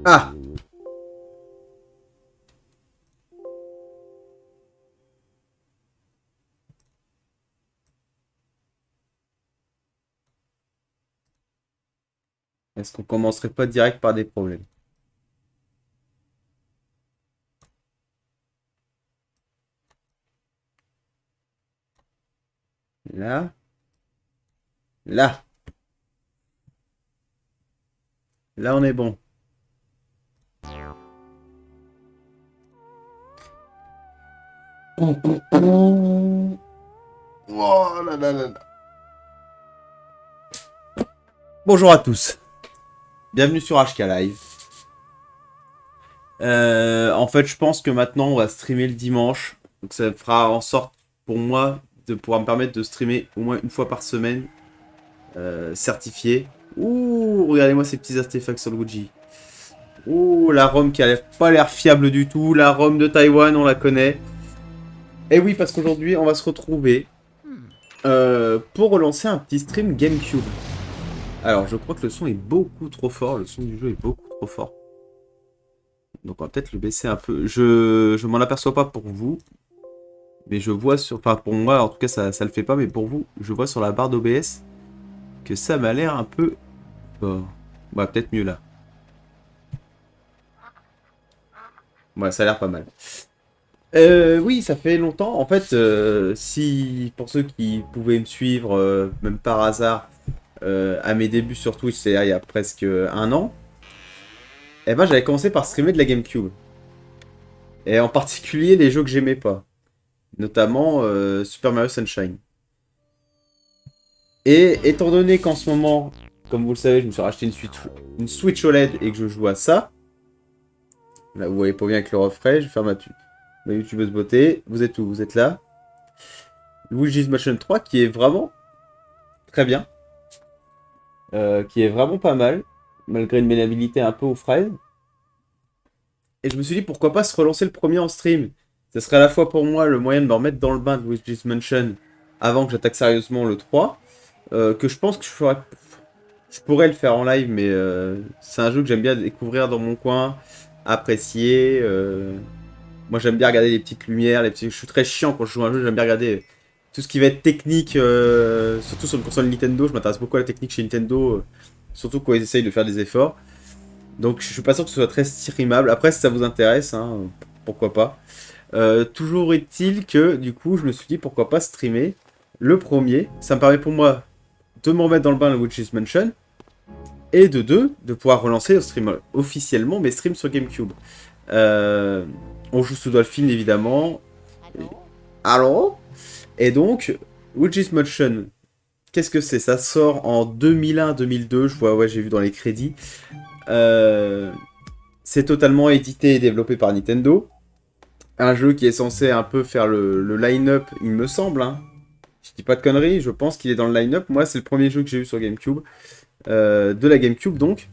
Ah! Est-ce qu'on commencerait pas direct par des problèmes? Là, là, là on est bon. Oh là là là là. Bonjour à tous, bienvenue sur HK Live. En fait, je pense que maintenant on va streamer le dimanche. Donc ça fera en sorte pour moi de pouvoir me permettre de streamer au moins une fois par semaine. Certifié. Ouh, regardez-moi ces petits artefacts sur le Luigi. Ouh, la ROM qui a pas l'air fiable du tout. La ROM de Taïwan, on la connaît. Et oui, parce qu'aujourd'hui, on va se retrouver pour relancer un petit stream GameCube. Alors, je crois que le son est beaucoup trop fort. Le son du jeu est beaucoup trop fort. Donc, on va peut-être le baisser un peu. Je m'en aperçois pas pour vous. Mais je vois sur... Enfin, pour moi, en tout cas, ça le fait pas. Mais pour vous, je vois sur la barre d'OBS que ça m'a l'air un peu fort. Ouais, peut-être mieux là. Ouais, ça a l'air pas mal. Oui, ça fait longtemps. En fait, si pour ceux qui pouvaient me suivre, même par hasard, à mes débuts sur Twitch, c'est il y a presque un an, eh ben j'avais commencé par streamer de la GameCube. Et en particulier les jeux que j'aimais pas. Notamment Super Mario Sunshine. Et étant donné qu'en ce moment, comme vous le savez, je me suis racheté une Switch OLED et que je joue à ça, là vous voyez pas bien avec le refret, je vais faire ma YouTubeuse beauté. Vous êtes où? Vous êtes là. Luigi's Mansion 3 qui est vraiment très bien. Qui est vraiment pas mal, malgré une maniabilité un peu aux fraises. Et je me suis dit pourquoi pas se relancer le premier en stream. Ce serait à la fois pour moi le moyen de me remettre dans le bain de Luigi's Mansion avant que j'attaque sérieusement le 3. Que je pense que je pourrais le faire en live, mais c'est un jeu que j'aime bien découvrir dans mon coin, apprécier. Moi j'aime bien regarder les petites lumières, je suis très chiant quand je joue à un jeu, j'aime bien regarder tout ce qui va être technique, surtout sur une console Nintendo, je m'intéresse beaucoup à la technique chez Nintendo, surtout quand ils essayent de faire des efforts. Donc je suis pas sûr que ce soit très streamable. Après si ça vous intéresse, hein, pourquoi pas. Toujours est-il que du coup je me suis dit pourquoi pas streamer le premier. Ça me permet pour moi de me remettre dans le bain le Luigi's Mansion. Et de deux, de pouvoir relancer le stream officiellement mes streams sur GameCube. Euh, on joue sous Dolphin évidemment. Alors, et donc, Luigi's Mansion, qu'est-ce que c'est? Ça sort en 2001-2002, je vois, ouais, j'ai vu dans les crédits. Euh, c'est totalement édité et développé par Nintendo. Un jeu qui est censé un peu faire le line-up, il me semble. Hein. Je dis pas de conneries, je pense qu'il est dans le line-up. Moi, c'est le premier jeu que j'ai eu sur GameCube. De la GameCube, donc.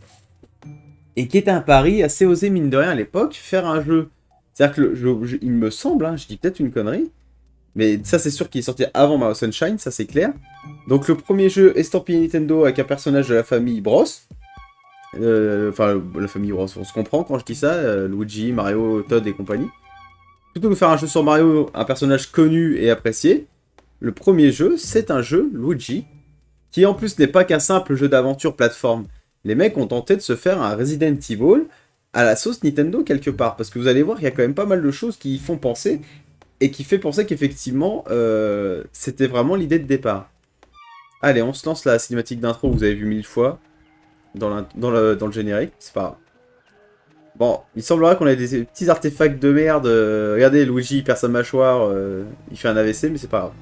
Et qui était un pari assez osé, mine de rien, à l'époque, faire un jeu. C'est-à-dire que il me semble, hein, je dis peut-être une connerie, mais ça, c'est sûr qu'il est sorti avant Mario Sunshine, ça c'est clair. Donc le premier jeu estampillé Nintendo avec un personnage de la famille Bros. Enfin, la famille Bros, on se comprend quand je dis ça, Luigi, Mario, Todd et compagnie. Plutôt que de faire un jeu sur Mario, un personnage connu et apprécié, le premier jeu, c'est un jeu Luigi, qui en plus n'est pas qu'un simple jeu d'aventure plateforme. Les mecs ont tenté de se faire un Resident Evil à la sauce Nintendo quelque part, parce que vous allez voir qu'il y a quand même pas mal de choses qui y font penser, et qui fait penser qu'effectivement, c'était vraiment l'idée de départ. Allez, on se lance la cinématique d'intro, vous avez vu 1000 fois, dans le générique, c'est pas grave. Bon, il semblerait qu'on ait des petits artefacts de merde. Regardez, Luigi il perd sa mâchoire, il fait un AVC, mais c'est pas grave.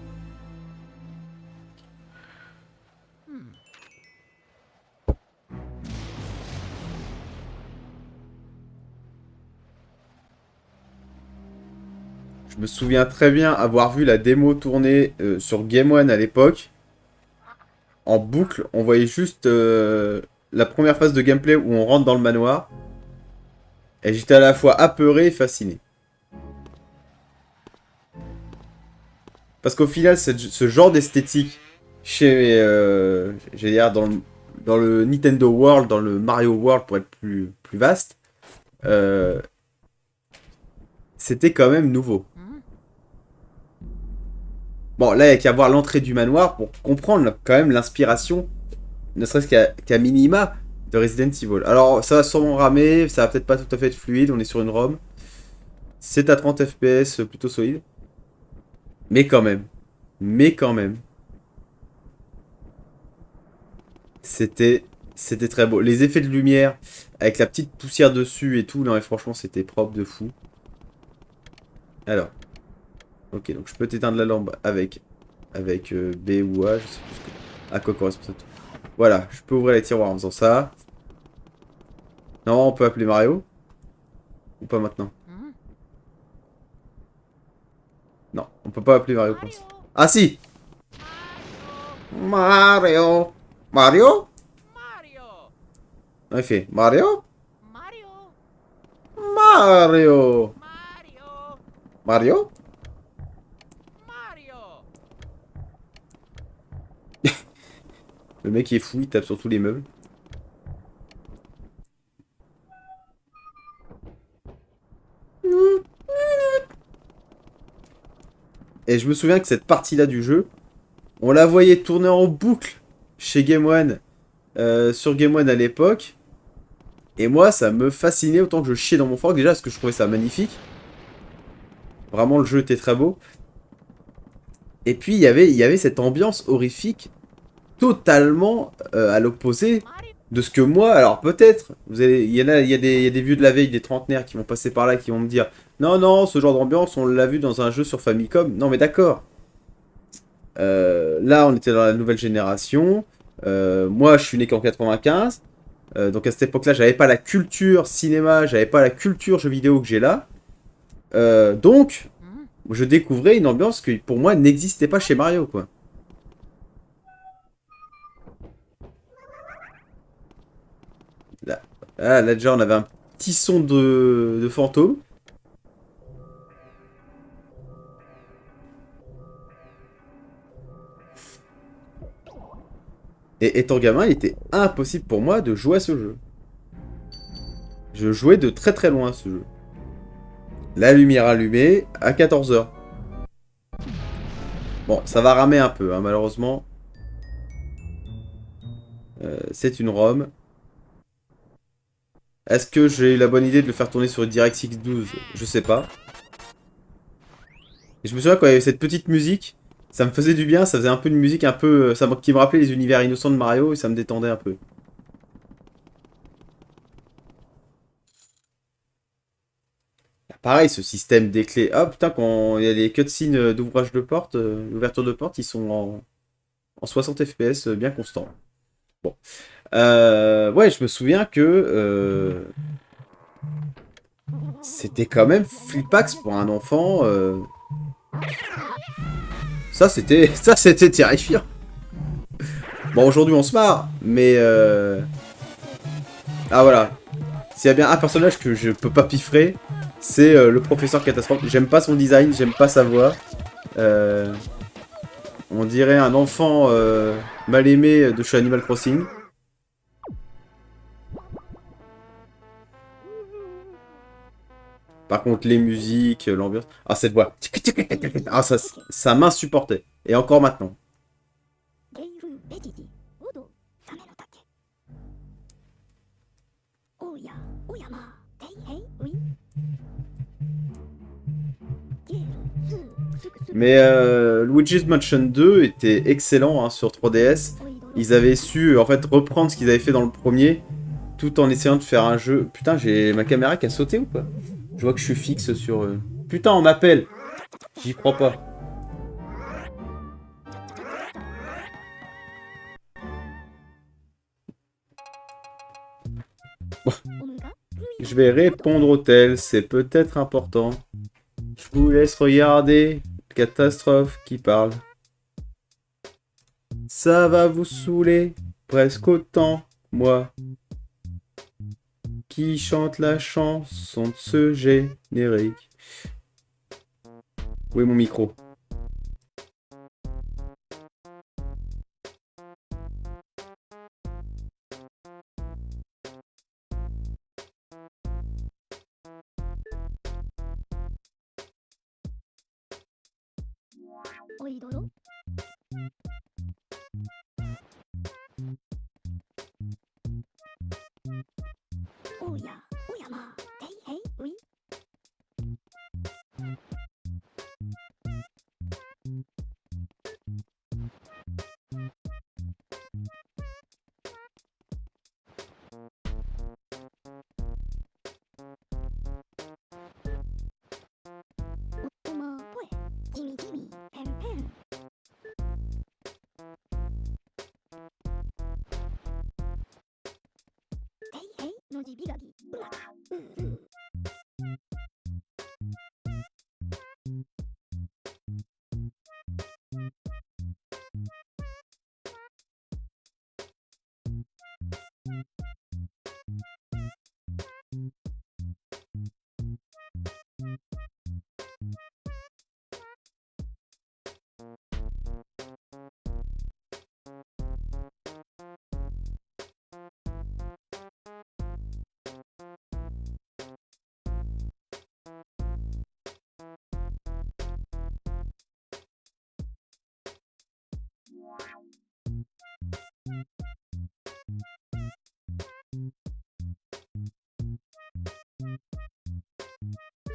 Je me souviens très bien avoir vu la démo tourner sur Game One à l'époque. En boucle, on voyait juste la première phase de gameplay où on rentre dans le manoir. Et j'étais à la fois apeuré et fasciné. Parce qu'au final, ce genre d'esthétique chez, j'allais dire, dans le Nintendo World, dans le Mario World pour être plus vaste, euh, c'était quand même nouveau. Bon, là, il n'y a qu'à voir l'entrée du manoir pour comprendre quand même l'inspiration, ne serait-ce qu'à minima, de Resident Evil. Alors, ça va sûrement ramer, ça va peut-être pas tout à fait être fluide, on est sur une ROM. C'est à 30 FPS, plutôt solide. Mais quand même. Mais quand même. C'était... C'était très beau. Les effets de lumière, avec la petite poussière dessus et tout, non mais franchement, c'était propre de fou. Alors. Ok, donc je peux t'éteindre la lampe avec B ou A, je sais plus à quoi correspond ça. Voilà, je peux ouvrir les tiroirs en faisant ça. Non, on peut appeler Mario. Ou pas maintenant? Non, on peut pas appeler Mario pour ça. Ah si! Mario! Mario? En effet, Mario? Mario! Mario? Le mec il est fou, il tape sur tous les meubles. Et je me souviens que cette partie-là du jeu, on la voyait tourner en boucle chez Game One, sur Game One à l'époque. Et moi, ça me fascinait autant que je chiais dans mon fork déjà, parce que je trouvais ça magnifique. Vraiment, le jeu était très beau. Et puis, il y avait cette ambiance horrifique, totalement à l'opposé de ce que moi... Alors, peut-être, il y a des vieux de la veille, des trentenaires qui vont passer par là, qui vont me dire non, non, ce genre d'ambiance, on l'a vu dans un jeu sur Famicom. Non, mais d'accord. Là, on était dans la nouvelle génération. Moi, je suis né qu'en 95. Donc à cette époque-là, j'avais pas la culture cinéma, j'avais pas la culture jeux vidéo que j'ai là. Donc, je découvrais une ambiance qui, pour moi, n'existait pas chez Mario, quoi. Là, là déjà, on avait un petit son de fantôme. Et étant gamin, il était impossible pour moi de jouer à ce jeu. Je jouais de très très loin à ce jeu. La lumière allumée à 14 h. Bon, ça va ramer un peu, hein, malheureusement. C'est une ROM. Est-ce que j'ai eu la bonne idée de le faire tourner sur DirectX 12? Je sais pas. Et je me souviens quand il y avait cette petite musique, ça me faisait du bien, ça faisait un peu de musique un peu... qui me rappelait les univers innocents de Mario et ça me détendait un peu. Pareil, ce système des clés. Ah putain, quand il y a les cutscenes d'ouvrage de porte, d'ouverture de porte, ils sont en 60 FPS bien constants. Bon. Ouais, je me souviens que c'était quand même flippax pour un enfant. Ça c'était terrifiant. Bon, aujourd'hui on se marre, mais ah voilà. S'il y a bien un personnage que je peux pas piffrer, c'est le professeur catastrophe. J'aime pas son design, j'aime pas sa voix. Euh, On dirait un enfant mal aimé de chez Animal Crossing. Par contre, les musiques, l'ambiance... Ah, cette voix. Ah, ça m'insupportait. Et encore maintenant. Mais Luigi's Mansion 2 était excellent hein, sur 3DS. Ils avaient su en fait reprendre ce qu'ils avaient fait dans le premier, tout en essayant de faire un jeu. Putain, j'ai ma caméra qui a sauté ou pas? Je vois que je suis fixe sur... Putain, on m'appelle. J'y crois pas. Bon, je vais répondre au tel, c'est peut-être important. Je vous laisse regarder. Catastrophe qui parle. Ça va vous saouler presque autant, moi, qui chante la chanson de ce générique. Où est mon micro? おいどろおやおやまていへいういおっとまぽえじみじみペンペンていへいのじびがぎうなかうる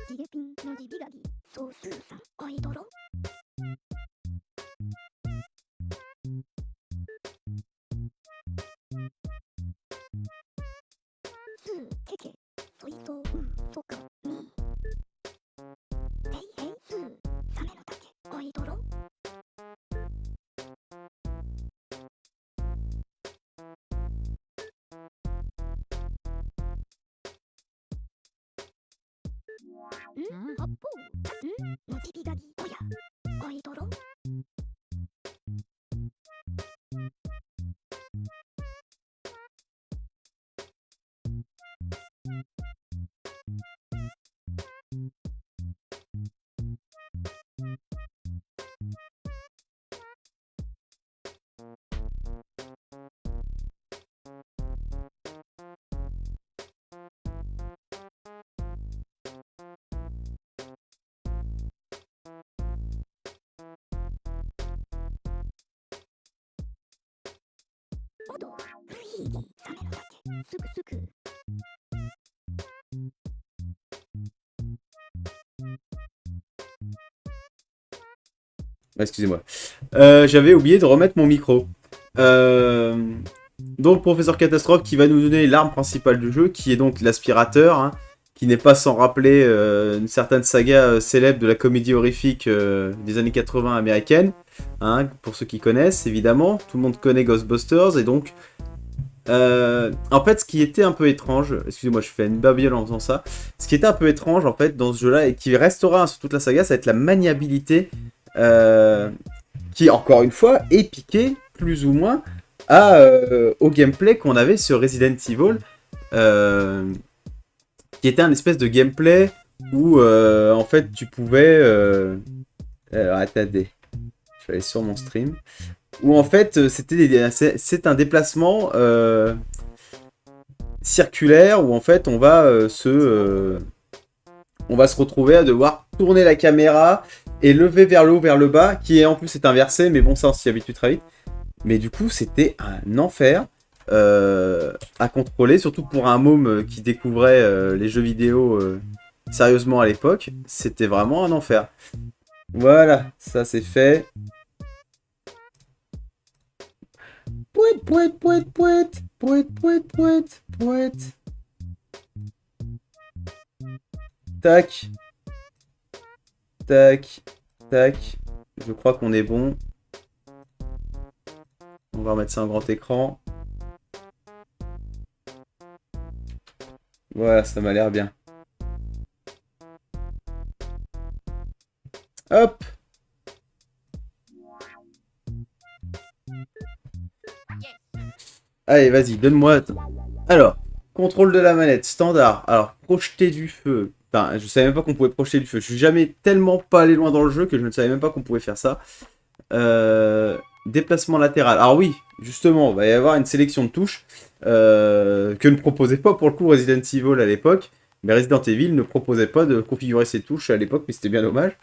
ジレピンのじびがぎそうすーさんおいどろすーけけそいそうそかみていへいすーサメのたけおいどろんはっぽんのじびがぎおやおいどろおどふひーぎサメのたけすくすくExcusez-moi. J'avais oublié de remettre mon micro. Euh, donc, Professeur Catastrophe qui va nous donner l'arme principale du jeu, qui est donc l'aspirateur, hein, qui n'est pas sans rappeler une certaine saga célèbre de la comédie horrifique des années 80 américaine. Hein, pour ceux qui connaissent, évidemment. Tout le monde connaît Ghostbusters, et donc... en fait, ce qui était un peu étrange, excusez-moi, je fais une babiole en faisant ça. Ce qui était un peu étrange, en fait, dans ce jeu-là, et qui restera hein, sur toute la saga, ça va être la maniabilité qui, encore une fois, est piquée, plus ou moins, au gameplay qu'on avait sur Resident Evil, qui était un espèce de gameplay où, en fait, tu pouvais... alors, attendez, je vais aller sur mon stream. Où, en fait, c'est un déplacement circulaire, où, en fait, on va on va se retrouver à devoir tourner la caméra et lever vers le haut, vers le bas, qui est en plus est inversé, mais bon, ça on s'y habitue très vite. Mais du coup, c'était un enfer à contrôler, surtout pour un môme qui découvrait les jeux vidéo sérieusement à l'époque. C'était vraiment un enfer. Voilà, ça c'est fait. Pouet, pouet, pouet, pouet, pouet, pouet, pouet, pouet. Tac. Tac. Tac. Je crois qu'on est bon. On va remettre ça en grand écran. Voilà, ça m'a l'air bien. Hop. Allez, vas-y, donne-moi... Alors, contrôle de la manette, standard. Alors, projeter du feu. Enfin, je savais même pas qu'on pouvait projeter du feu. Je suis jamais tellement pas allé loin dans le jeu que je ne savais même pas qu'on pouvait faire ça. Déplacement latéral. Alors oui, justement, il va y avoir une sélection de touches que ne proposait pas pour le coup Resident Evil à l'époque. Mais Resident Evil ne proposait pas de configurer ses touches à l'époque, mais c'était bien dommage.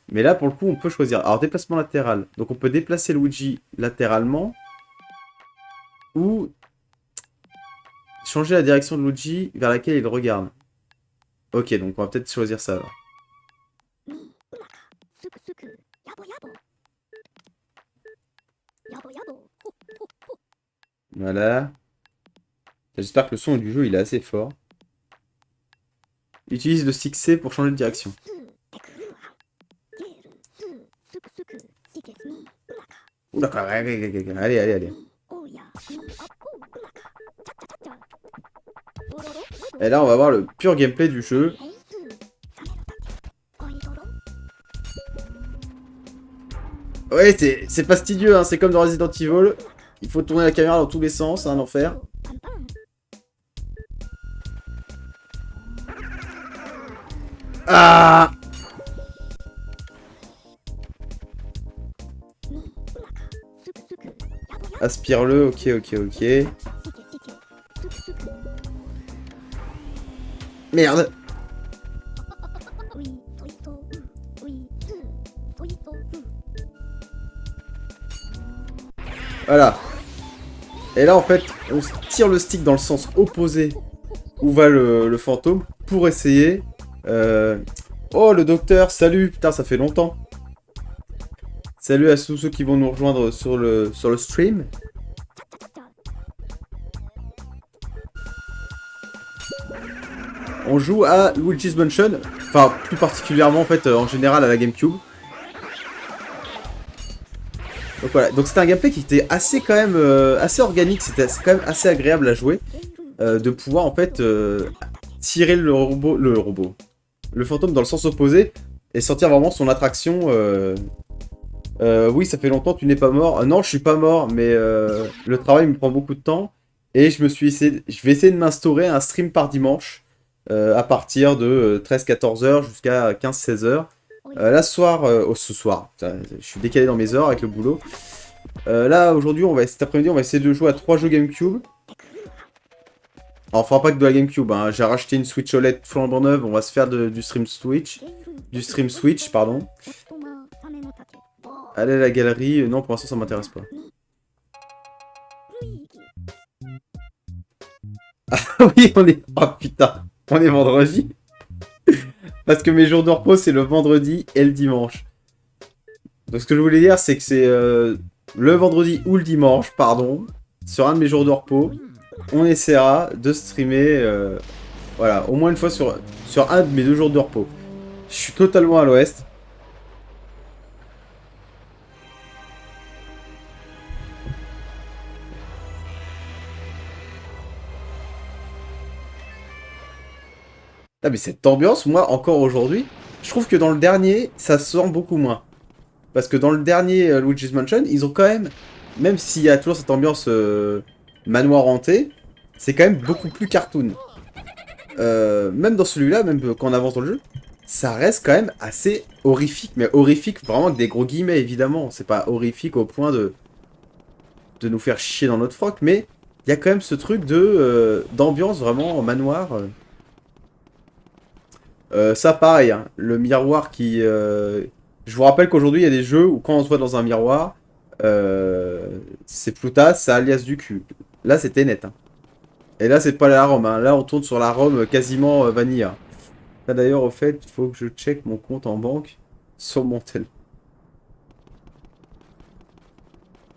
Mais là, pour le coup, on peut choisir. Alors, déplacement latéral. Donc, on peut déplacer Luigi latéralement. Ou changer la direction de Luigi vers laquelle il regarde. Ok, donc on va peut-être choisir ça alors. みうまかすくすくやぼやぼやぼやぼほっほっほ Voilà. J'espère que le son du jeu il est assez fort. Utilise le stick C pour changer de direction. スーテクルアゲールスーすくすくいけみうまか Ouh d'accord, allez, allez, allez. おうやみあっほうまかちゃっちゃちゃっちゃおろろ Et là, on va voir le pur gameplay du jeu. ヘイスーサメのたちおいどろ Ouais, c'est fastidieux, hein, c'est comme dans Resident Evil. Il faut tourner la caméra dans tous les sens, c'est un enfer. パンパン Ah! みうまかすくすくやぼやぼ Aspire-le, ok, ok, ok. いけいけすくすく Merde! ウィソイソウウィスーソイソウ Voilà. Et là, en fait, on tire le stick dans le sens opposé où va le fantôme pour essayer... Oh, le docteur, salut! Putain, ça fait longtemps. Salut à tous ceux qui vont nous rejoindre sur le stream. On joue à Luigi's Mansion, enfin plus particulièrement en fait en général à la GameCube. Donc voilà, donc c'était un gameplay qui était assez quand même assez organique, c'était quand même assez agréable à jouer, de pouvoir en fait tirer le fantôme dans le sens opposé et sentir vraiment son attraction. Oui, ça fait longtemps, tu n'es pas mort. Non, je suis pas mort, mais le travail me prend beaucoup de temps et je vais essayer de m'instaurer un stream par dimanche. À partir de 13-14 heures jusqu'à 15-16 heures. Là, ce soir, putain, je suis décalé dans mes heures avec le boulot. Là, aujourd'hui, cet après-midi, on va essayer de jouer à 3 jeux GameCube. Alors, on fera pas que de la GameCube, hein. J'ai racheté une Switch OLED flambant neuve, on va se faire du stream Switch. Du stream Switch, pardon. Allez à la galerie, non, pour l'instant, ça m'intéresse pas. Ah oui, on est... Oh putain, on est vendredi. Parce que mes jours de repos, c'est le vendredi et le dimanche. Donc ce que je voulais dire, c'est que c'est le vendredi ou le dimanche, pardon, sur un de mes jours de repos, on essaiera de streamer, voilà, au moins une fois sur un de mes 2 jours de repos. Je suis totalement à l'ouest. Ah mais cette ambiance, moi, encore aujourd'hui, je trouve que dans le dernier, ça se sent beaucoup moins. Parce que dans le dernier Luigi's Mansion, ils ont quand même s'il y a toujours cette ambiance manoir hanté, c'est quand même beaucoup plus cartoon. Même dans celui-là, même quand on avance dans le jeu, ça reste quand même assez horrifique. Mais horrifique vraiment avec des gros guillemets, évidemment. C'est pas horrifique au point de nous faire chier dans notre froc, mais il y a quand même ce truc d'ambiance vraiment manoir. Ça pareil, hein, le miroir qui... Je vous rappelle qu'aujourd'hui il y a des jeux où quand on se voit dans un miroir, c'est Ploutas, c'est alias du cul. Là c'était net. Hein. Et là c'est pas la ROM, hein. Là on tourne sur la ROM quasiment vanilla. Là d'ailleurs au fait, il faut que je check mon compte en banque sur mon tel.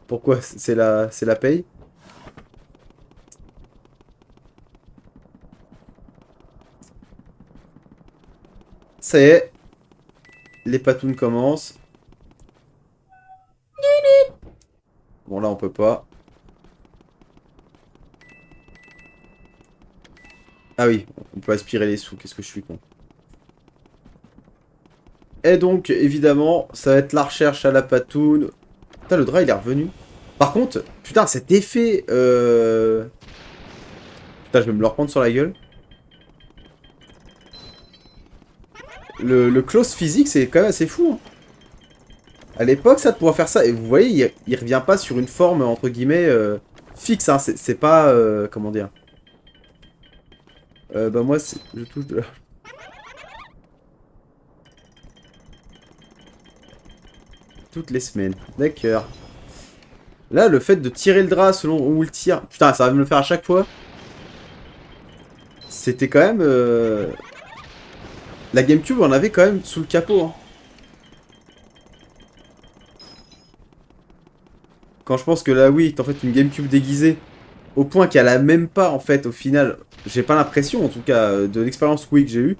Pourquoi? C'est la paye? Ça y est, les patounes commencent. Bon là on peut pas. Ah oui, on peut aspirer les sous, qu'est-ce que je suis con. Et donc évidemment, ça va être la recherche à la patoune. Putain le drap il est revenu. Par contre, putain cet effet... Putain je vais me le reprendre sur la gueule. Le close physique, c'est quand même assez fou. Hein. À l'époque, ça, de pouvoir faire ça, et vous voyez, il revient pas sur une forme, entre guillemets, fixe. Hein. C'est pas... comment dire bah moi, je touche de... toutes les semaines. D'accord. Là, le fait de tirer le drap selon où il tire... Putain, ça va me le faire à chaque fois. C'était quand même... La GameCube, on avait quand même sous le capot. Hein. Quand je pense que la Wii est en fait une GameCube déguisée, au point qu'elle a même pas, en fait, au final... J'ai pas l'impression, en tout cas, de l'expérience Wii que j'ai eue,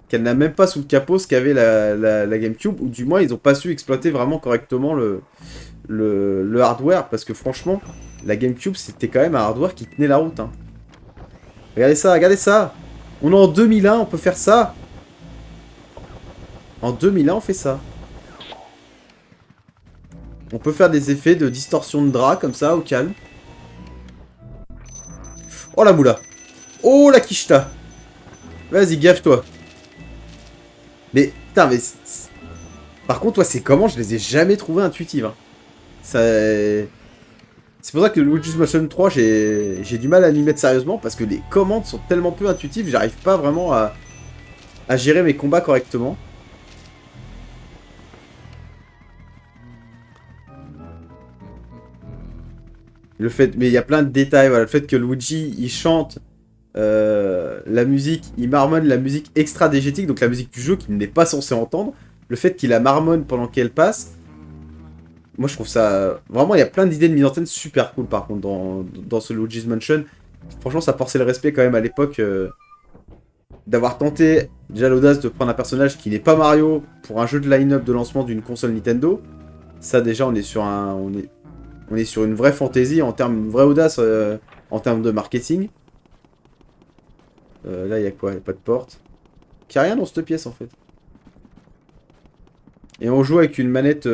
qu'elle n'a même pas sous le capot ce qu'avait la GameCube, ou du moins, ils ont pas su exploiter vraiment correctement le hardware, parce que franchement, la GameCube, c'était quand même un hardware qui tenait la route. Hein. Regardez ça, regardez ça. On est en 2001, on peut faire ça. En 2001, on fait ça. On peut faire des effets de distorsion de drap, comme ça, au calme. Oh la moula. Oh la quicheta. Vas-y, gaffe-toi. Mais, putain, mais... Par contre, toi, c'est comment? Je les ai jamais trouvées intuitives. Hein. Ça... C'est pour ça que le Luigi's Mansion 3, j'ai du mal à m'y mettre sérieusement, parce que les commandes sont tellement peu intuitives, j'arrive pas vraiment à gérer mes combats correctement. Le fait, mais il y a plein de détails, voilà, le fait que Luigi, il chante la musique, il marmonne la musique extra-dégétique, donc la musique du jeu qu'il n'est pas censé entendre, le fait qu'il la marmonne pendant qu'elle passe, moi je trouve ça... Vraiment, il y a plein d'idées de mise en scène super cool par contre dans ce Luigi's Mansion. Franchement, ça forçait le respect quand même à l'époque d'avoir tenté déjà l'audace de prendre un personnage qui n'est pas Mario pour un jeu de line-up de lancement d'une console Nintendo. Ça déjà, on est sur un... On est sur une vraie fantaisie, en termes, une vraie audace en termes de marketing. Là, il y a quoi? Il n'y a pas de porte. Il n'y a rien dans cette pièce, en fait. Et on joue avec une manette...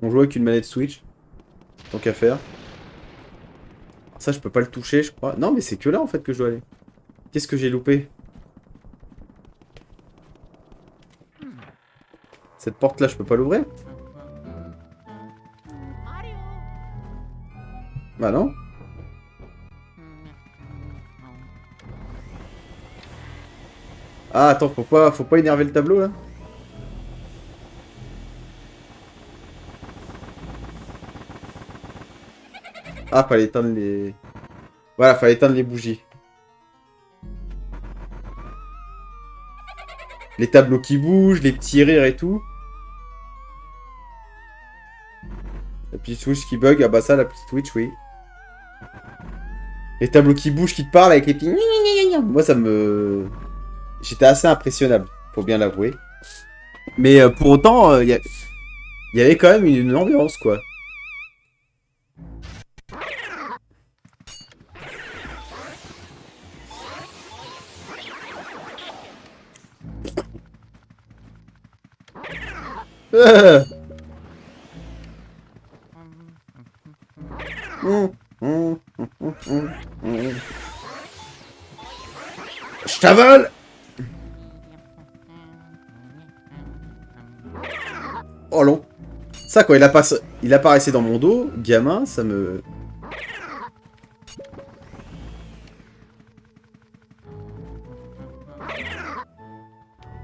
On joue avec une manette Switch. Tant qu'à faire. Ça, je peux pas le toucher, je crois. Non, mais c'est que là, en fait, que je dois aller. Qu'est-ce que j'ai loupé? Cette porte-là, je peux pas l'ouvrir? Bah non. Ah, attends, faut pas énerver le tableau, là? Ah, fallait éteindre les... Voilà, fallait éteindre les bougies. Les tableaux qui bougent, les petits rires et tout. La petite Switch qui bug, ah bah ça, la petite Switch, oui. Les tableaux qui bougent, qui te parlent avec les petits... Moi, ça me... J'étais assez impressionnable, faut bien l'avouer. Mais pour autant, il y avait quand même une ambiance, quoi. Euh. Je t'avale. Oh long. Ça, quand il apparaissait dans mon dos, gamin, ça me...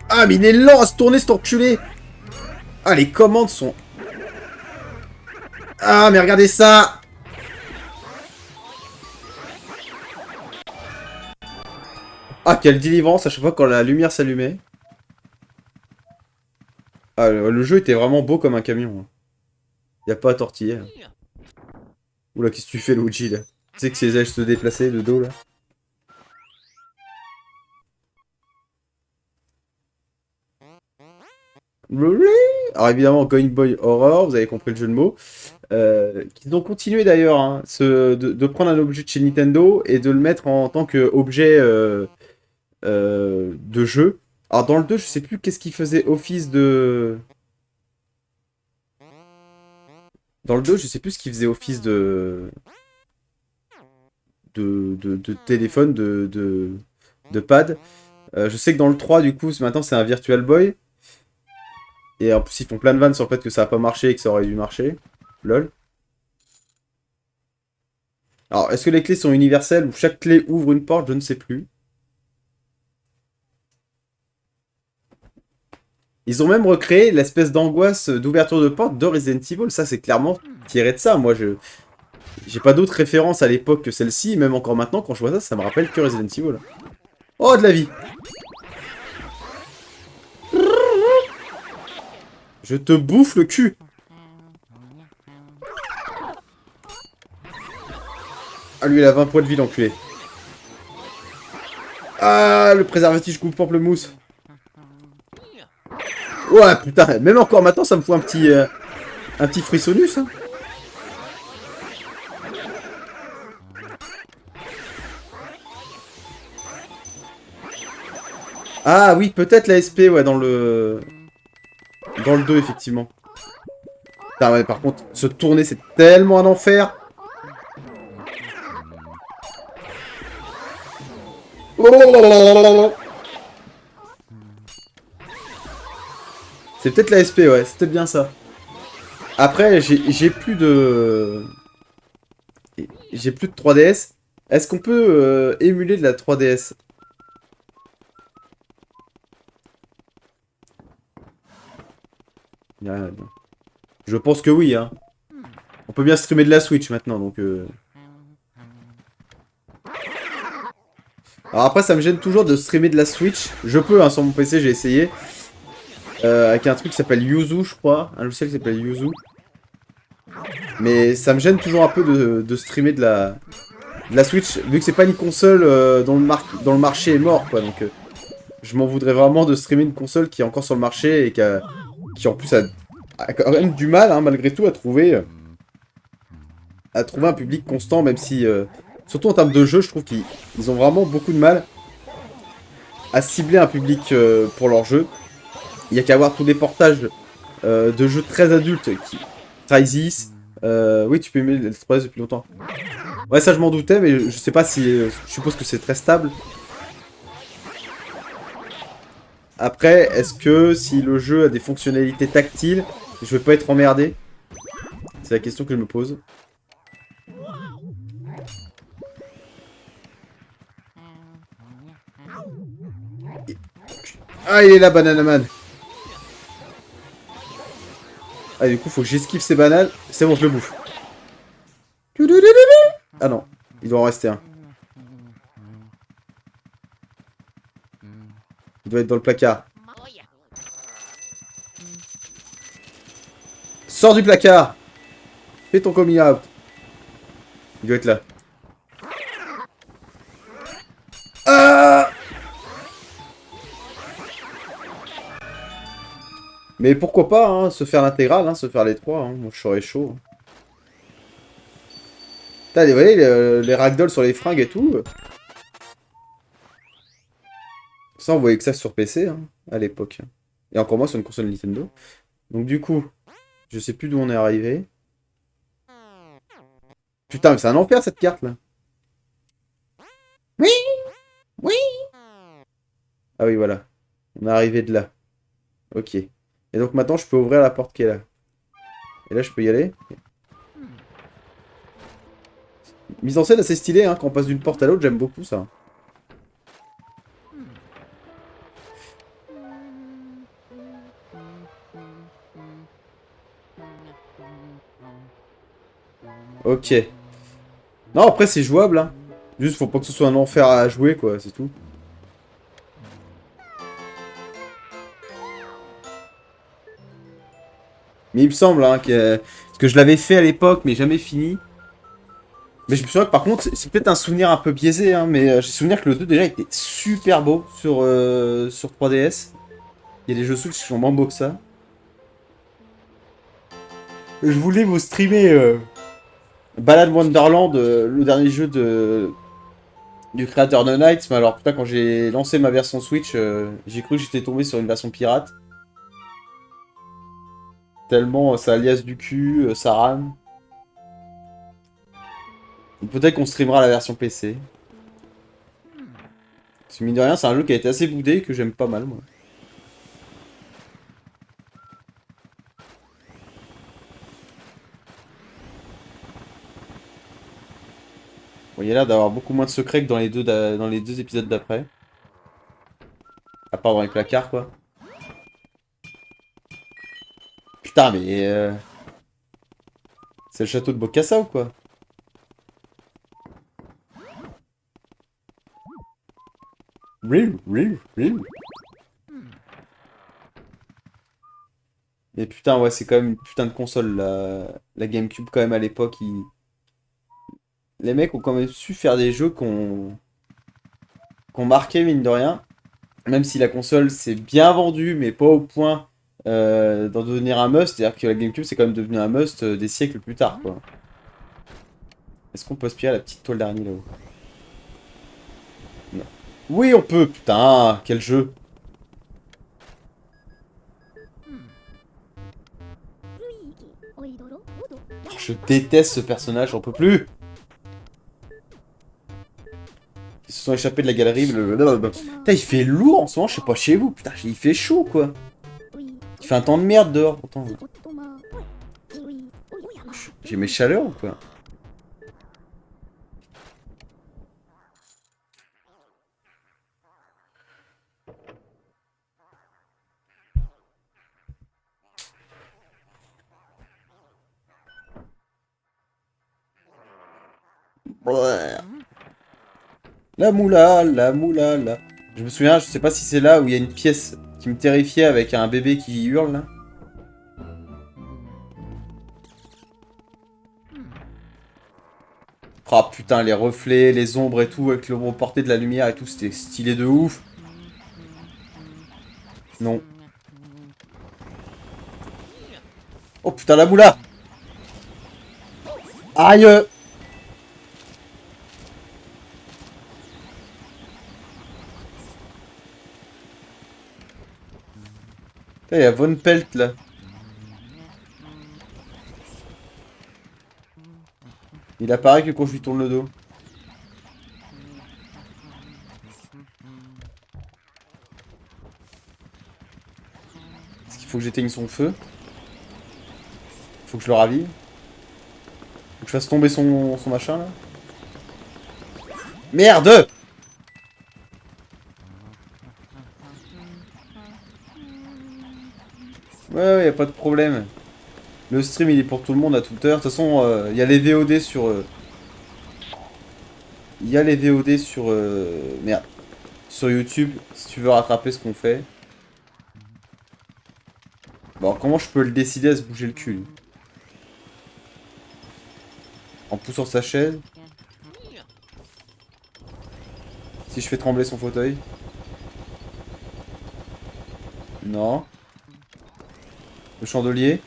Ah, mais il est lent à se tourner, cet enculé. Ah, les commandes sont... Ah, mais regardez ça. Ah, quelle délivrance à chaque fois quand la lumière s'allumait. Ah, le jeu était vraiment beau comme un camion. Y a pas à tortiller. Oula, qu'est-ce que tu fais, Luigi, là? Tu sais que ses ailes se déplaçaient de dos, là? Alors évidemment, Going Boy Horror, vous avez compris le jeu de mots. Qu'ils ont continué d'ailleurs, hein, de prendre un objet de chez Nintendo et de le mettre en tant qu'objet de jeu. Alors dans le 2, je sais plus qu'est-ce qui faisait office de... Dans le 2, je sais plus ce qui faisait office de téléphone, de pad. Je sais que dans le 3, du coup, maintenant c'est un Virtual Boy. Et en plus, ils font plein de vannes sur le fait que ça a pas marché et que ça aurait dû marcher. Lol. Alors, est-ce que les clés sont universelles ou chaque clé ouvre une porte? Je ne sais plus. Ils ont même recréé l'espèce d'angoisse d'ouverture de porte de Resident Evil. Ça, c'est clairement tiré de ça. Moi, j'ai pas d'autres références à l'époque que celle-ci. Même encore maintenant, quand je vois ça, ça me rappelle que Resident Evil. Oh, de la vie. Je te bouffe le cul. Ah, lui, il a 20 points de vie, l'enculé. Ah, le préservatif coupe pamplemousse. Ouais, putain, même encore maintenant, ça me fout un petit frissonus. Hein. Ah oui, peut-être la SP, ouais, dans le 2, effectivement. Putain, ouais, par contre, se tourner, c'est tellement un enfer. C'est peut-être la SP, ouais, c'est peut-être bien ça. Après, j'ai plus de... J'ai plus de 3DS. Est-ce qu'on peut émuler de la 3DS? Il y a rien là-dedans. Je pense que oui, hein. On peut bien streamer de la Switch maintenant, donc... Alors après, ça me gêne toujours de streamer de la Switch. Je peux, hein, sur mon PC, j'ai essayé. Avec un truc qui s'appelle Yuzu, je crois. Un logiciel qui s'appelle Yuzu. Mais ça me gêne toujours un peu de streamer de la Switch, vu que c'est pas une console dont le marché est mort, quoi. Donc, je m'en voudrais vraiment de streamer une console qui est encore sur le marché et qui en plus a quand même du mal, hein, malgré tout, à trouver un public constant, même si... surtout en termes de jeu, je trouve qu'ils ont vraiment beaucoup de mal à cibler un public pour leur jeu. Il n'y a qu'à voir tous les portages de jeux très adultes qui... Crysis, oui, tu peux aimer les 3DS depuis longtemps. Ouais, ça je m'en doutais, mais je sais pas si... je suppose que c'est très stable. Après, est-ce que si le jeu a des fonctionnalités tactiles, je vais pas être emmerdé? C'est la question que je me pose. Ah, il est là, Banana Man. Ah, du coup, faut que j'esquive ces bananes. C'est bon, je le bouffe. Ah non, il doit en rester un. Il doit être dans le placard. Sors du placard! Fais ton coming out. Il doit être là. Ah! Mais pourquoi pas, hein, se faire l'intégrale, hein, se faire les trois. Hein. Moi, je serais chaud. Hein. Putain, vous voyez, les ragdolls sur les fringues et tout. Ça, on voyait que ça sur PC, hein, à l'époque. Et encore moins sur une console Nintendo. Donc du coup, je sais plus d'où on est arrivé. Putain, mais c'est un enfer cette carte là. Oui, oui. Ah oui, voilà. On est arrivé de là. Ok. Et donc maintenant, je peux ouvrir la porte qui est là. Et là, je peux y aller. Mise en scène assez stylée, hein, quand on passe d'une porte à l'autre, j'aime beaucoup ça. Ok. Non, après, c'est jouable, hein. Juste, faut pas que ce soit un enfer à jouer, quoi, c'est tout. Mais il me semble, hein, que je l'avais fait à l'époque, mais jamais fini. Mais je me souviens que, par contre, c'est peut-être un souvenir un peu biaisé, hein, mais j'ai souvenir que le 2, déjà, était super beau sur 3DS. Il y a des jeux Switch qui sont moins beaux que ça. Je voulais vous streamer Ballad Wonderland, le dernier jeu du créateur de Nights, mais alors putain, quand j'ai lancé ma version Switch, j'ai cru que j'étais tombé sur une version pirate. Tellement ça alias du cul, ça rame. Peut-être qu'on streamera la version PC. Parce que mine de rien, c'est un jeu qui a été assez boudé et que j'aime pas mal, moi. Bon, il y a l'air d'avoir beaucoup moins de secrets que dans les deux épisodes d'après. À part dans les placards, quoi. putain, mais... C'est le château de Bokassa ou quoi? Riu, riu, riu. Mais putain, ouais, c'est quand même une putain de console, la GameCube, quand même, à l'époque. Les mecs ont quand même su faire des jeux qu'on marqué, mine de rien. Même si la console s'est bien vendue, mais pas au point d'en devenir un must. C'est-à-dire que la GameCube, c'est quand même devenu un must des siècles plus tard, quoi. Est-ce qu'on peut aspirer à la petite toile d'araignée, là-haut? Non. Oui, on peut, putain, quel jeu. Je déteste ce personnage, j'en peux plus. Ils se sont échappés de la galerie. Putain, il fait lourd en ce moment, je sais pas chez vous. Putain, il fait chaud, quoi. Il fait un temps de merde dehors, pourtant. J'ai mes chaleurs ou quoi? La moula, la moula, la... Je me souviens, je sais pas si c'est là où il y a une pièce qui me terrifiait avec un bébé qui hurle, là. Oh putain, les reflets, les ombres et tout, avec le porté de la lumière et tout, c'était stylé de ouf. Non. Oh putain, la moula! Aïe! Putain, il y a Von Pelt, là. Il apparaît que quand je lui tourne le dos. Est-ce qu'il faut que j'éteigne son feu? Faut que je le ravive? Faut que je fasse tomber son machin, là? Merde! Ouais, y a pas de problème. Le stream, il est pour tout le monde à toute heure. De toute façon, il y a les VOD sur... Il y a les VOD sur... Merde. Sur YouTube, si tu veux rattraper ce qu'on fait. Bon, alors, comment je peux le décider à se bouger le cul, lui? En poussant sa chaise? Si je fais trembler son fauteuil? Non. Le chandelier?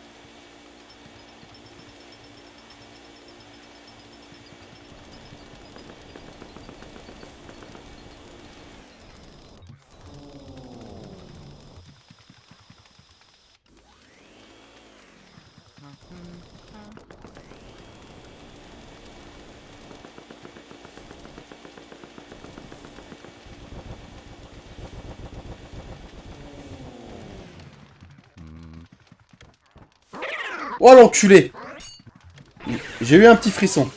Oh l'enculé! J'ai eu un petit frisson.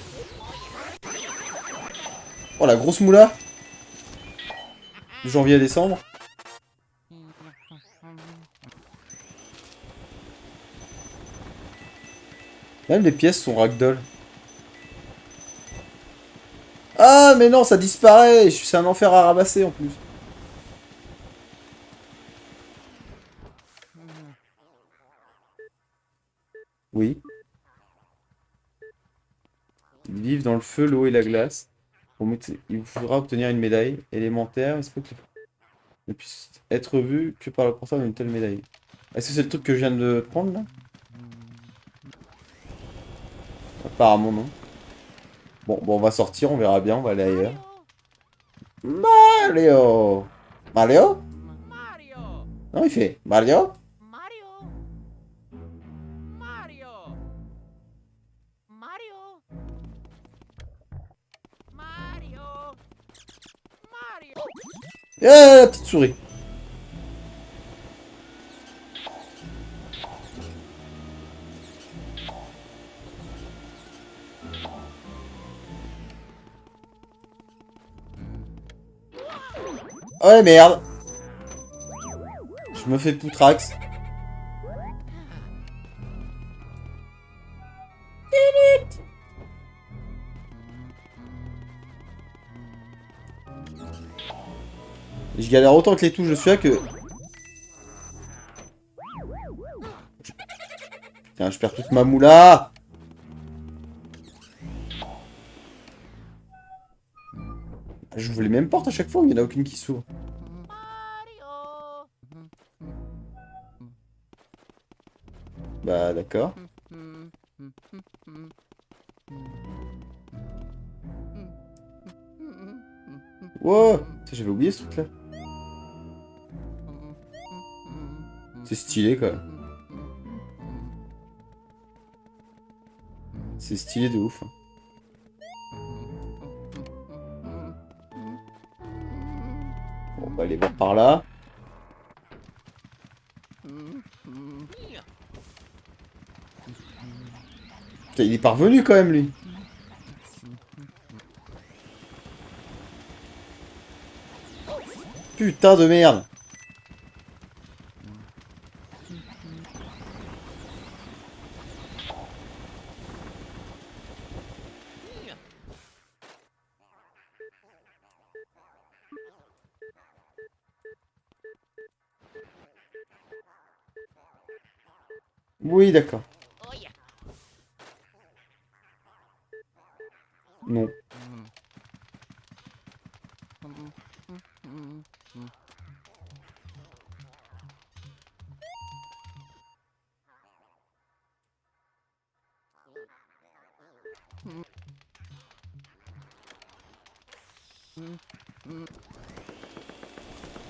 Oh la grosse moula! De janvier à décembre. Même les pièces sont ragdoll. Ah mais non, ça disparaît! C'est un enfer à ramasser en plus. Oui. Ils vivent dans le feu, l'eau et la glace. Il vous faudra obtenir une médaille élémentaire. Il se peut que ne puisse être vu que par le porteur d'une telle médaille. Est-ce que c'est le truc que je viens de prendre là? Apparemment non. Bon, on va sortir, on verra bien, on va aller ailleurs. Mario! Mario? Non, il fait Mario? Eh, la petite souris. Oh la merde! Je me fais poutrax. Je galère autant que les touches de celui-là que... Putain, je perds toute ma moula. J'ouvre les mêmes portes à chaque fois ou il n'y en a aucune qui s'ouvre? Bah d'accord. Wow, j'avais oublié ce truc là. C'est stylé quand même. C'est stylé de ouf. Bon, on va aller voir par là. Putain, il est parvenu quand même lui. Putain de merde. Oui, d'accord. Non.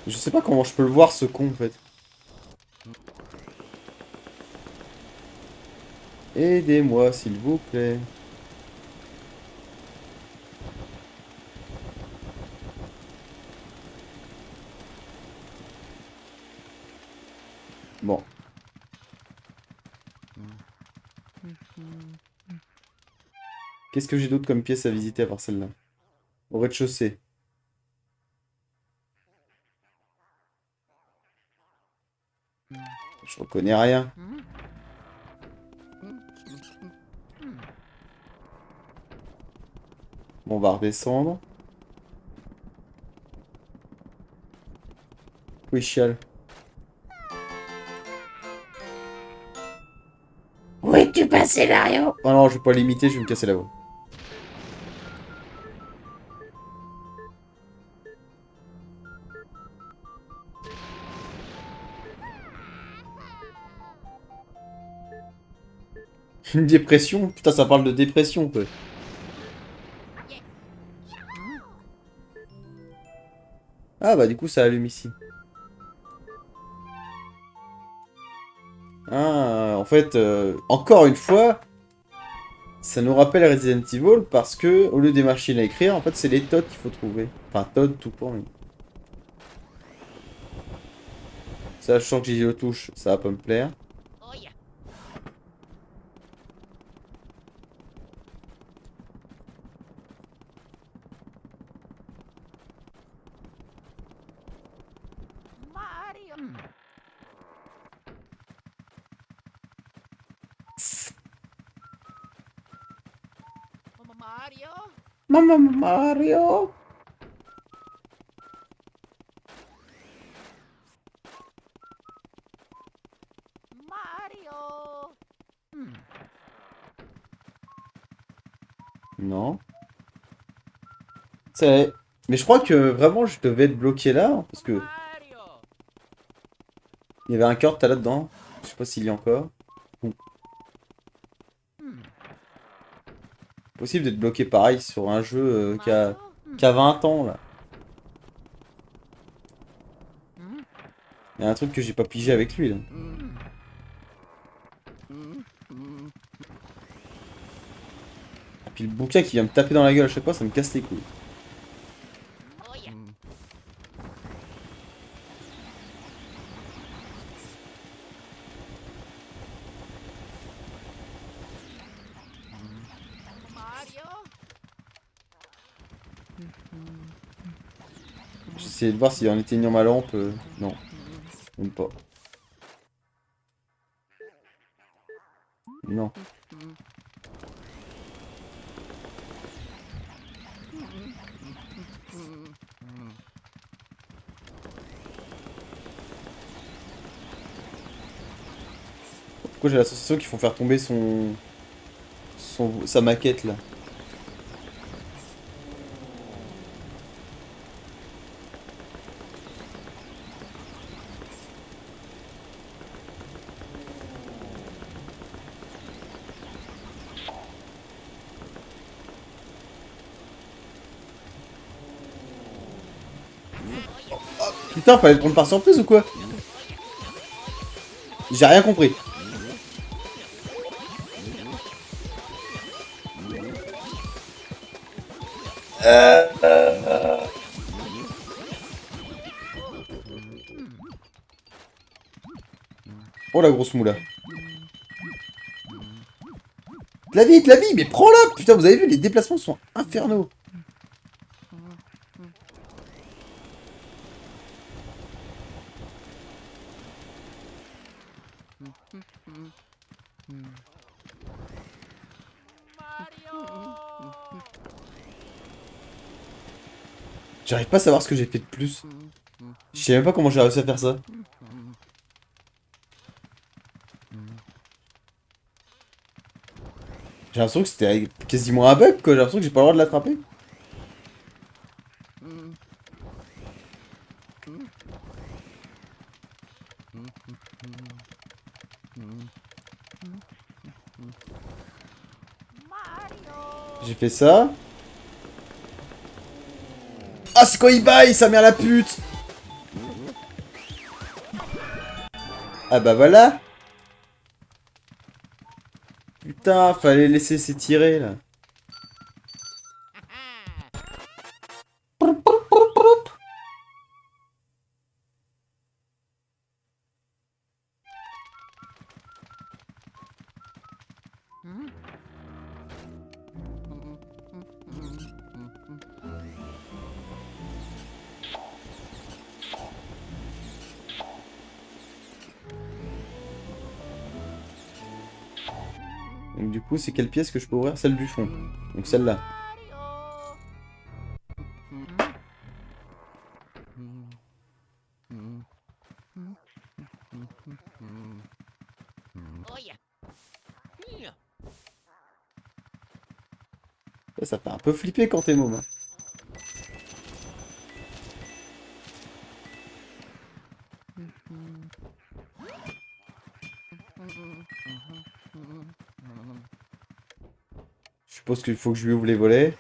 Je sais pas comment je peux le voir ce con en fait. Aidez-moi s'il vous plaît. Bon. Qu'est-ce que j'ai d'autre comme pièce à visiter à part celle-là? Au rez-de-chaussée. Je reconnais rien. Bon, on va redescendre. Oui, chiale. Où es-tu passé, Mario? Oh non, je vais pas l'imiter, je vais me casser la voix. Une dépression? Putain, ça parle de dépression, quoi. Ah, bah du coup, ça allume ici. Ah, en fait, encore une fois, ça nous rappelle Resident Evil parce que, au lieu des machines à écrire, en fait, c'est les Todd qu'il faut trouver. Enfin, Todd tout court. Mais... Ça, je sens que j'y touche, ça va pas me plaire. Maman Mario! Non. C'est... Mais je crois que vraiment je devais être bloqué là, hein, parce que il y avait un cœur tout à là-dedans. Je sais pas s'il y a encore. Ou- Possible d'être bloqué pareil sur un jeu qui a 20 ans là. Il y a un truc que j'ai pas pigé avec lui là. Et puis le bouquin qui vient me taper dans la gueule à chaque fois, ça me casse les couilles. J'essayais de voir si en éteignant ma lampe. Non, même pas. Non. Pourquoi j'ai la sensation qu'ils font faire tomber sa maquette là. Putain, fallait le prendre par surprise ou quoi? J'ai rien compris. Oh la grosse moula. De la vie, mais prends-la! Putain, vous avez vu, les déplacements sont infernaux. J'arrive pas à savoir ce que j'ai fait de plus. Je sais même pas comment j'ai réussi à faire ça. J'ai l'impression que c'était quasiment un bug, quoi. J'ai l'impression que j'ai pas le droit de l'attraper. J'ai fait ça. Ah, c'est quand il baille, sa mère la pute! Ah bah voilà! Putain, fallait laisser s'étirer là. Donc du coup, c'est quelle pièce que je peux ouvrir? Celle du fond. Donc celle-là. Ça fait un peu flipper quand t'es môme. Hein. Je suppose qu'il faut que je lui ouvre les volets.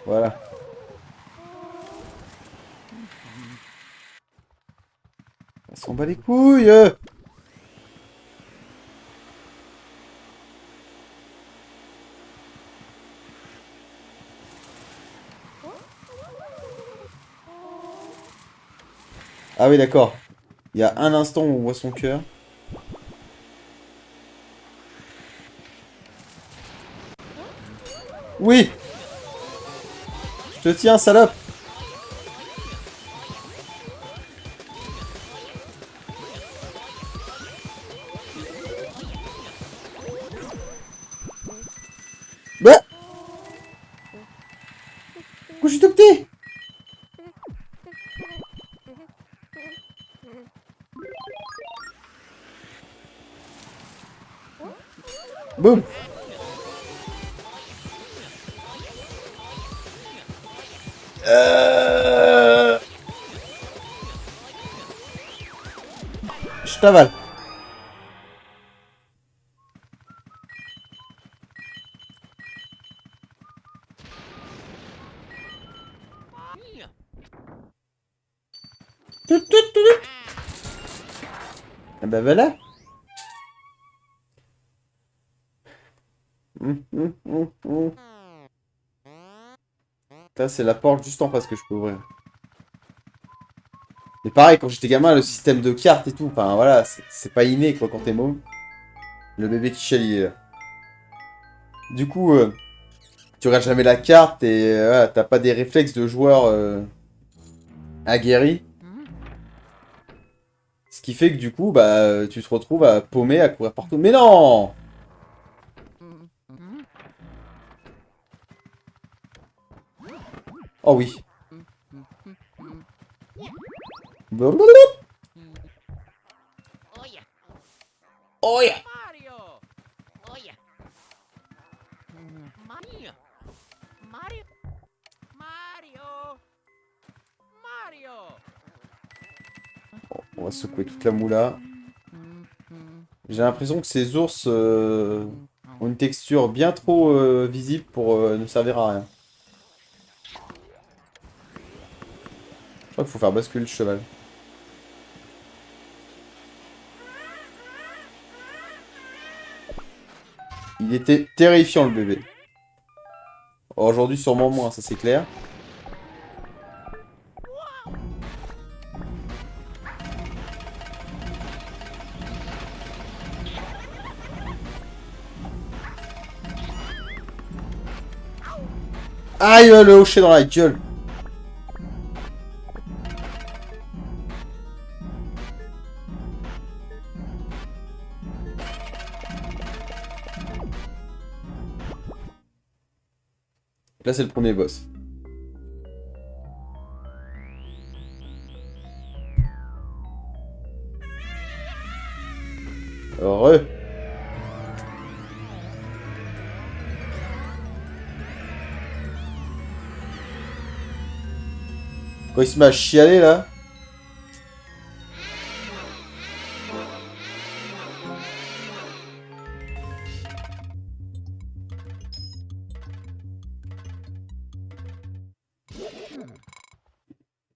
Voilà. On s'en bat les couilles. Ah oui, d'accord. Il y a un instant où on voit son cœur. Oui! Je te tiens, salope! Bah! Pourquoi je suis tout petit? Boum! Je t'avale. Tout, tout, tout. Ah bah voilà. Ça, c'est la porte juste en face que je peux ouvrir. Mais pareil, quand j'étais gamin, le système de cartes et tout, enfin voilà, c'est pas inné quoi quand t'es môme. Le bébé qui chiale, il est là. Du coup, tu regardes jamais la carte et voilà, t'as pas des réflexes de joueur aguerri. Ce qui fait que du coup, bah, tu te retrouves à paumer, à courir partout. Mais non! Oh oui. Blablabla. Oh yeah. Oh yeah. Mario. Oh yeah. Mario. Mario. Mario. Mario. On va secouer toute la moula. J'ai l'impression que ces ours ont une texture bien trop visible pour ne servir à rien. Je crois qu'il faut faire basculer le cheval. Il était terrifiant le bébé. Aujourd'hui sûrement moins, ça c'est clair. Ah, il va le hocher dans la gueule. Là, c'est le premier boss. Heureux. Quand il se met à chialer, là.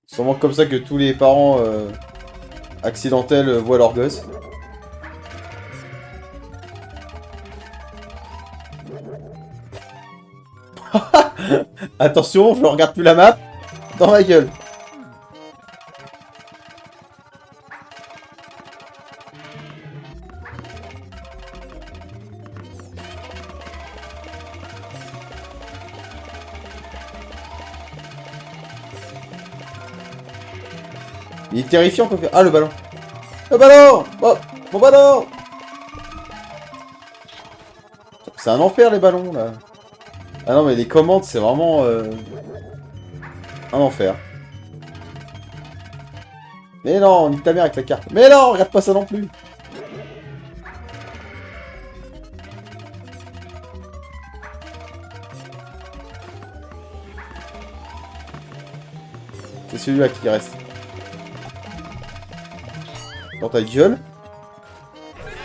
C'est sûrement comme ça que tous les parents accidentels voient leur gosse. Attention, je regarde plus la map. Dans ma gueule. Il est terrifiant quand il fait... Ah, le ballon. Le ballon. Oh, mon ballon. C'est un enfer, les ballons, là. Ah non, mais les commandes, c'est vraiment... un enfer. Mais non, nique ta mère avec la carte. Mais non, regarde pas ça non plus. C'est celui-là qui reste. Dans ta gueule.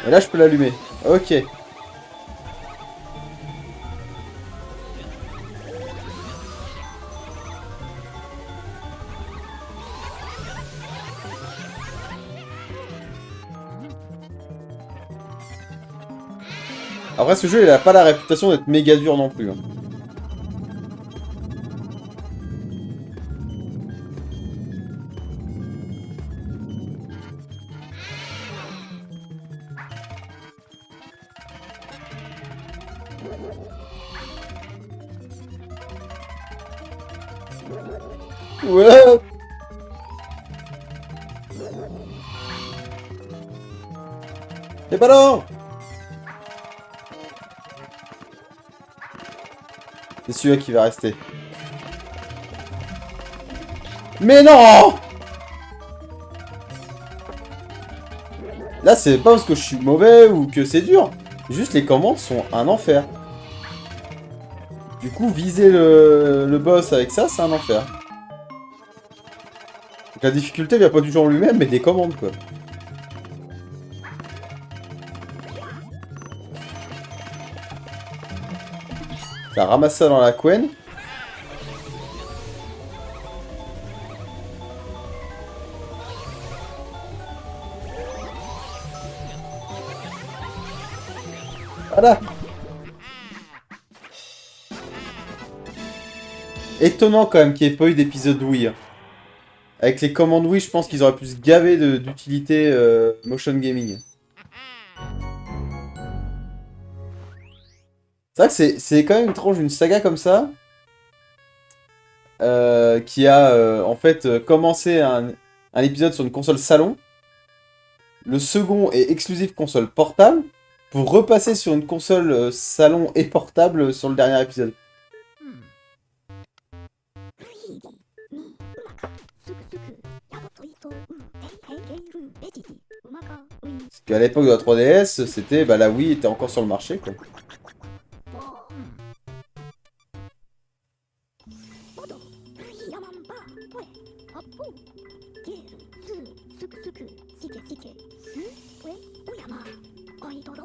Et là, je peux l'allumer. Ok. Après, ce jeu, il a pas la réputation d'être méga dur non plus. Hein. Ouais. Les ballons. C'est celui-là qui va rester. Mais non! Là, c'est pas parce que je suis mauvais ou que c'est dur. Juste, les commandes sont un enfer. Du coup, viser le boss avec ça, c'est un enfer. Donc, la difficulté vient pas du jeu en lui-même, mais des commandes, quoi. Ça ramasse ça dans la couenne. Voilà. Étonnant quand même qu'il n'y ait pas eu d'épisode Wii. Hein. Avec les commandes Wii, je pense qu'ils auraient pu se gaver d'utilité motion gaming. C'est vrai que c'est quand même étrange, une saga comme ça, qui a en fait commencé un épisode sur une console salon. Le second est exclusif console portable, pour repasser sur une console salon et portable sur le dernier épisode. レジに馬がウィン Parce qu'à l'époque de la 3DS, c'était... Bah la Wii était encore sur le marché, quoi. ボドヤマンバーポエアッポーゲールスースクスクシケシケんウェオヤマアイドロ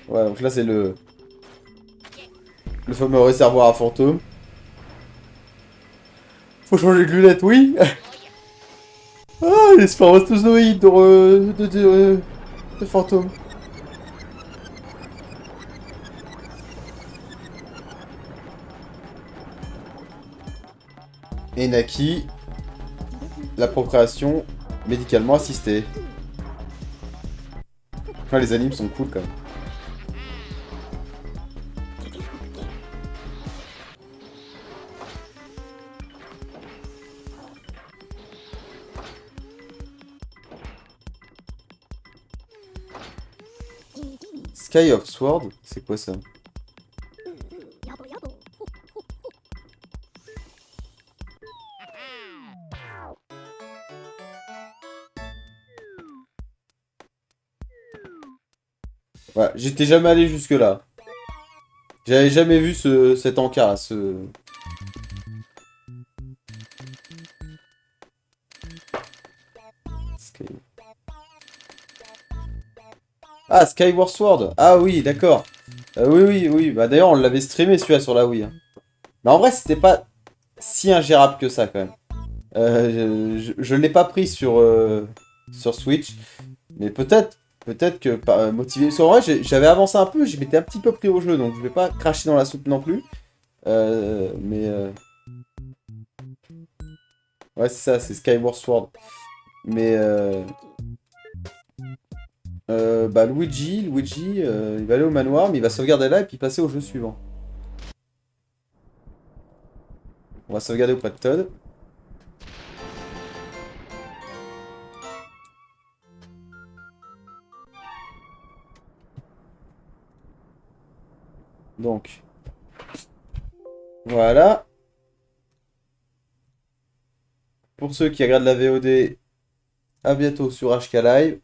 Ouais, donc là, c'est le... Le fameux réservoir à fantômes. Faut changer de lunettes, oui. Ah, les spermatozoïdes de fantômes. Et Naki, la procréation médicalement assistée. Ah, les animes sont cool quand même. Sky of Sword, c'est quoi ça? ヤボヤボホホホ Ouais, j'étais jamais allé jusque là. J'avais jamais vu cet encart, Sky... Ah, Skyward Sword. Ah oui, d'accord. Oui, oui, oui. Bah d'ailleurs, on l'avait streamé celui-là sur la Wii, hein. Mais en vrai, c'était pas si ingérable que ça, quand même. Je l'ai pas pris sur Switch. Mais peut-être que motivé. Parce qu'en vrai, j'avais avancé un peu, je m'étais un petit peu pris au jeu, donc je vais pas cracher dans la soupe non plus. Ouais, c'est ça, c'est Skyward Sword. Mais bah Luigi, il va aller au manoir, mais il va sauvegarder là et puis passer au jeu suivant. On va sauvegarder auprès de Todd. Donc, voilà. Pour ceux qui regardent la VOD, à bientôt sur HK Live.